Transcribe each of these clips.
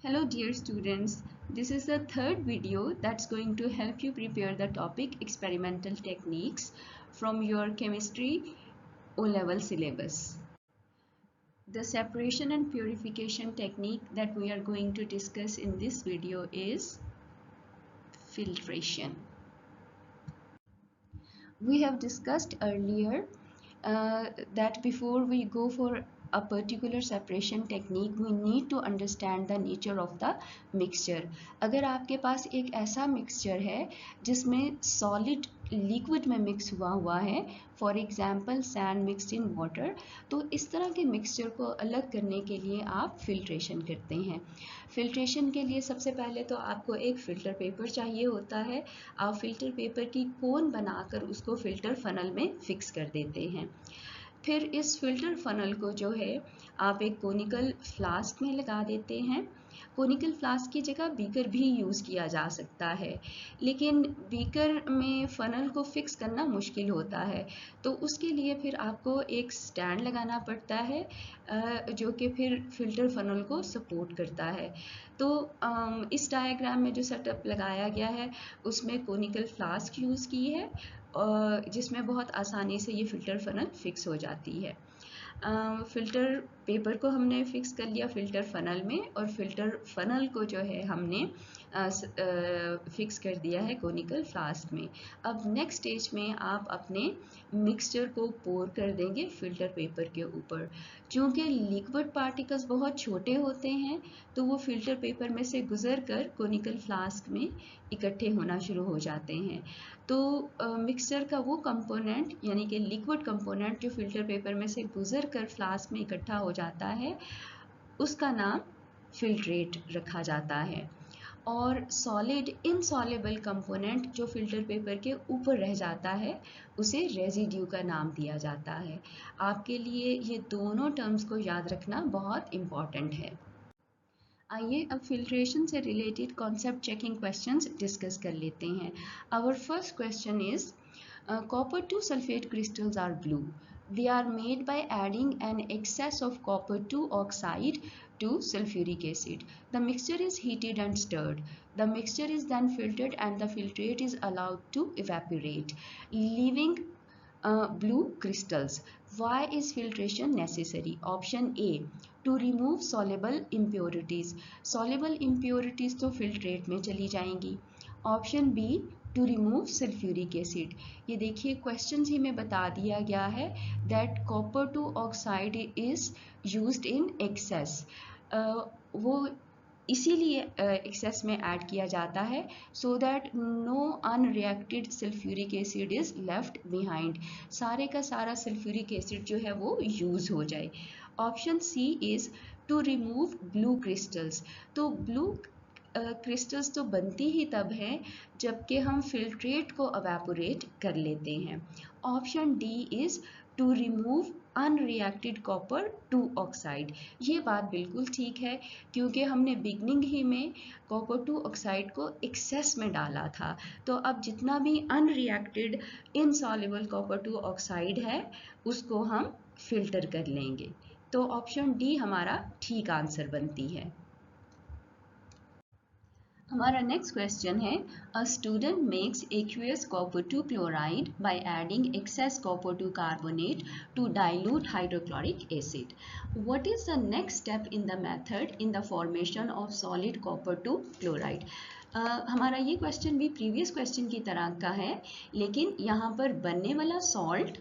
Hello dear students, this is the third video that's going to help you prepare the topic experimental techniques from your chemistry O-level syllabus. The separation and purification technique that we are going to discuss in this video is filtration. We have discussed earlier that before we go for a particular separation technique we need to understand the nature of the mixture. अगर आपके पास एक ऐसा mixture है जिसमें solid liquid में mix हुआ है, for example sand mixed in water, तो इस तरह के मिक्सचर को अलग करने के लिए आप फिल्ट्रेशन करते हैं। फिल्ट्रेशन के लिए सबसे पहले तो आपको एक फ़िल्टर पेपर चाहिए होता है। आप फ़िल्टर पेपर की कोन बनाकर उसको फ़िल्टर फनल में फ़िक्स कर देते हैं। फिर इस फ़िल्टर फनल को जो है आप एक कोनिकल फ्लास्क में लगा देते हैं। कोनिकल फ्लास्क की जगह बीकर भी यूज़ किया जा सकता है, लेकिन बीकर में फ़नल को फिक्स करना मुश्किल होता है, तो उसके लिए फिर आपको एक स्टैंड लगाना पड़ता है जो कि फिर फ़िल्टर फनल को सपोर्ट करता है। तो इस डायग्राम में जो सेटअप लगाया गया है उसमें कोनिकल फ्लास्क यूज़ की है जिसमें बहुत आसानी से ये फ़िल्टर फनल फिक्स हो जाती है। फ़िल्टर पेपर को हमने फिक्स कर लिया फ़िल्टर फनल में, और फ़िल्टर फनल को जो है हमने फिक्स कर दिया है कोनिकल फ्लास्क में। अब नेक्स्ट स्टेज में आप अपने मिक्सचर को पोर कर देंगे फ़िल्टर पेपर के ऊपर। चूँकि लिक्विड पार्टिकल्स बहुत छोटे होते हैं तो वो फ़िल्टर पेपर में से गुज़र कर कोनिकल फ्लास्क में इकट्ठे होना शुरू हो जाते हैं। तो मिक्सचर का वो कंपोनेंट यानी कि लिक्विड कंपोनेंट जो फ़िल्टर पेपर में से गुज़र कर फ्लास्क में इकट्ठा हो जाता है उसका नाम फिल्ट्रेट रखा जाता है, और सॉलिड इनसॉल्युबल कंपोनेंट जो फ़िल्टर पेपर के ऊपर रह जाता है उसे रेजिड्यू का नाम दिया जाता है। आपके लिए ये दोनों टर्म्स को याद रखना बहुत इम्पॉर्टेंट है। आइए अब फिल्ट्रेशन से related concept checking questions discuss कर लेते हैं। Our first question is copper 2 sulfate crystals are blue. They are made by adding an excess of copper 2 oxide to sulfuric acid. The mixture is heated and stirred. The mixture is then filtered and the filtrate is allowed to evaporate, leaving blue crystals. Why is filtration necessary? Option A, to remove soluble impurities. Soluble impurities तो filtrate में चली जाएंगी। Option B, to remove sulphuric acid. ये देखिए question ही में बता दिया गया है that copper 2 oxide is used in excess. वो इसीलिए एक्सेस में ऐड किया जाता है so that no unreacted sulphuric acid is left behind. सारे का सारा सल्फ्यूरिक एसिड जो है वो यूज़ हो जाए। Option C is to remove blue crystals. तो ब्लू क्रिस्टल्स तो बनती ही तब हैं जबकि हम फिल्ट्रेट को एवेपोरेट कर लेते हैं। Option D is to remove unreacted copper 2 oxide. ये बात बिल्कुल ठीक है क्योंकि हमने बिगनिंग ही में कॉपर 2 ऑक्साइड को एक्सेस में डाला था, तो अब जितना भी अनरिएक्टेड इनसॉल्युबल कॉपर 2 ऑक्साइड है उसको हम फिल्टर कर लेंगे। तो ऑप्शन डी हमारा ठीक आंसर बनती है। हमारा नेक्स्ट क्वेश्चन है a student makes aqueous copper 2 chloride by adding excess copper 2 carbonate to dilute hydrochloric acid. What is the next step in the method in the formation of solid copper 2 chloride. हमारा ये question भी previous question की तरह का है, लेकिन यहाँ पर बनने वाला सॉल्ट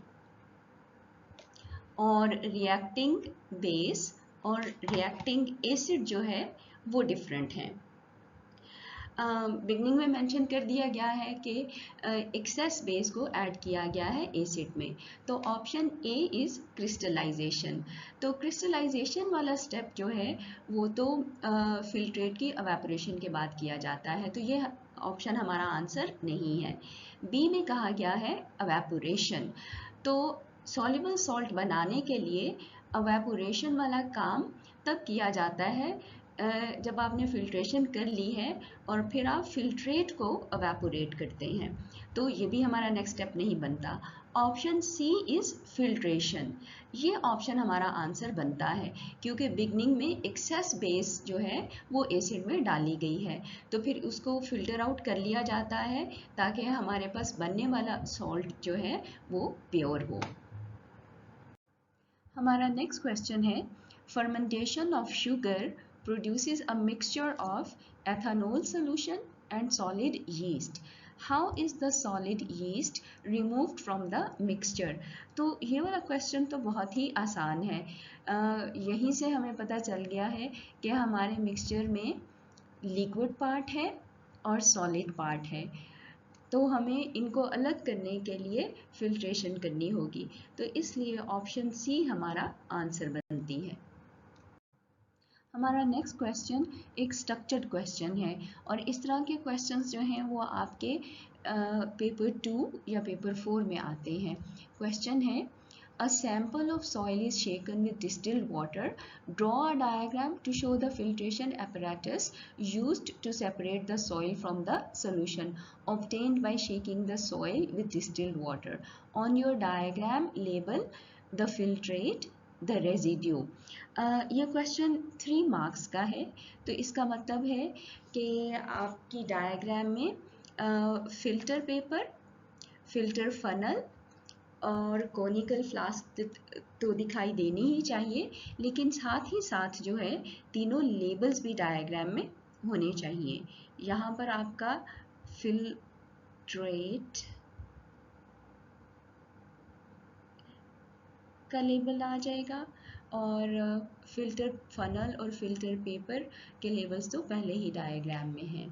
और रिएक्टिंग बेस और रिएक्टिंग एसिड जो है वो डिफरेंट हैं। बिगनिंग में मेंशन कर दिया गया है कि एक्सेस बेस को ऐड किया गया है एसिड में, तो ऑप्शन ए इज़ क्रिस्टलाइजेशन। तो क्रिस्टलाइजेशन वाला स्टेप जो है वो तो फिल्ट्रेट की एवेपोरेशन के बाद किया जाता है, तो ये ऑप्शन हमारा आंसर नहीं है। बी में कहा गया है एवेपोरेशन। तो सॉल्युबल सॉल्ट बनाने के लिए एवेपोरेशन वाला काम तब किया जाता है जब आपने फिल्ट्रेशन कर ली है और फिर आप फिल्ट्रेट को एवेपोरेट करते हैं, तो ये भी हमारा नेक्स्ट स्टेप नहीं बनता। Option C is filtration. ये ऑप्शन हमारा आंसर बनता है क्योंकि बिगनिंग में एक्सेस बेस जो है वो एसिड में डाली गई है, तो फिर उसको फिल्टर आउट कर लिया जाता है ताकि हमारे पास बनने वाला सॉल्ट जो है वो प्योर हो। हमारा नेक्स्ट क्वेश्चन है, fermentation of sugar produces a mixture of ethanol solution and solid yeast. How is the solid yeast removed from the mixture. तो ये वाला क्वेश्चन तो बहुत ही आसान है। यहीं से हमें पता चल गया है कि हमारे मिक्सचर में लिक्विड पार्ट है और सॉलिड पार्ट है, तो हमें इनको अलग करने के लिए फिल्ट्रेशन करनी होगी, तो इसलिए ऑप्शन सी हमारा आंसर बनती है। हमारा नेक्स्ट क्वेश्चन एक स्ट्रक्चर्ड क्वेश्चन है और इस तरह के क्वेश्चंस जो हैं वो आपके पेपर 2 या पेपर 4 में आते हैं। क्वेश्चन है, a sample of soil is shaken with distilled water. Draw a diagram to show the filtration apparatus used to separate the soil from the solution obtained by shaking the soil with distilled water. On your diagram, label the filtrate, the residue. ये question 3 marks का है, तो इसका मतलब है कि आपकी diagram में फिल्टर पेपर, फिल्टर फनल और कॉनिकल फ्लास्क तो दिखाई देनी ही चाहिए, लेकिन साथ ही साथ जो है तीनों लेबल्स भी डायग्राम में होने चाहिए। यहाँ पर आपका फिल्ट्रेट का लेबल आ जाएगा और फिल्टर फनल और फिल्टर पेपर के लेबल्स तो पहले ही डायग्राम में हैं।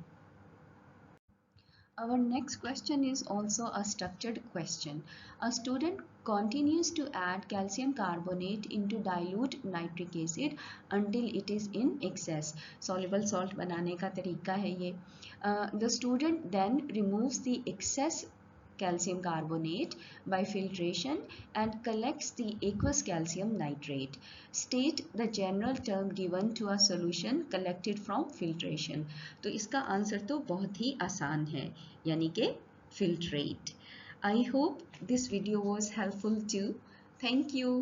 Our next question is also a structured question. A student continues to add calcium carbonate into dilute nitric acid until it is in excess. Soluble salt बनाने का तरीका है ये। The student then removes the excess calcium carbonate by filtration and collects the aqueous calcium nitrate. State the general term given to a solution collected from filtration. तो इसका answer तो बहुत ही आसान है, यानी कि filtrate. I hope this video was helpful too. Thank you.